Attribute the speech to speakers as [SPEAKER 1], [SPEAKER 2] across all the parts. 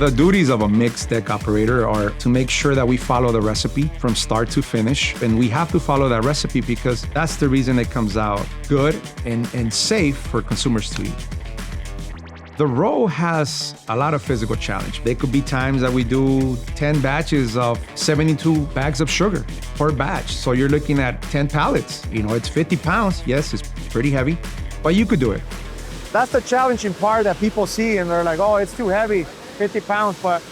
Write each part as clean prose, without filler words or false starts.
[SPEAKER 1] The duties of a mixed deck operator are to make sure that we follow the recipe from start to finish. And we have to follow that recipe because that's the reason it comes out good and safe for consumers to eat. The row has a lot of physical challenge. There could be times that we do 10 batches of 72 bags of sugar per batch. So you're looking at 10 pallets. It's 50 pounds. Yes, it's pretty heavy, but you could do it.
[SPEAKER 2] That's the challenging part that people see and they're like, oh, it's too heavy, 50 pounds. But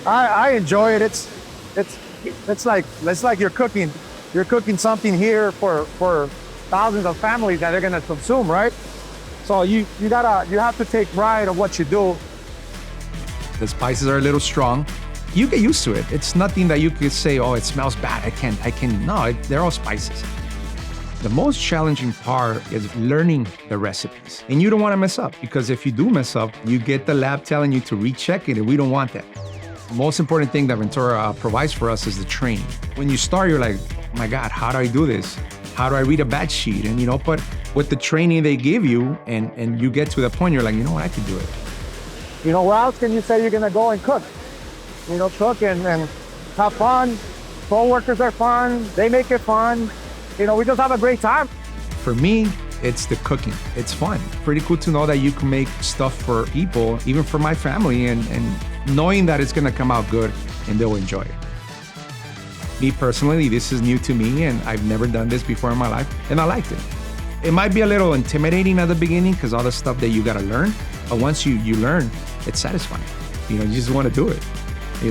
[SPEAKER 2] I enjoy it. It's like you're cooking something here for thousands of families that they're gonna consume, right? So you have to take pride of what you do.
[SPEAKER 1] The spices are a little strong. You get used to it. It's nothing that you could say, oh, it smells bad. No, they're all spices. The most challenging part is learning the recipes. And you don't want to mess up because if you do mess up, you get the lab telling you to recheck it, and we don't want that. The most important thing that Ventura provides for us is the training. When you start, you're like, oh my God, how do I do this? How do I read a batch sheet? And but with the training they give you and you get to the point, you're like, you know what, I can do it.
[SPEAKER 2] Where else can you say you're gonna go and cook? Cook and have fun. Co-workers are fun. They make it fun. We just have a great time.
[SPEAKER 1] For me, it's the cooking. It's fun. Pretty cool to know that you can make stuff for people, even for my family, and knowing that it's gonna come out good and they'll enjoy it. Me personally, this is new to me and I've never done this before in my life and I liked it. It might be a little intimidating at the beginning because all the stuff that you gotta learn, but once you learn, it's satisfying. You just wanna do it.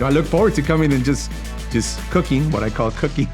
[SPEAKER 1] I look forward to coming and just cooking, what I call cooking.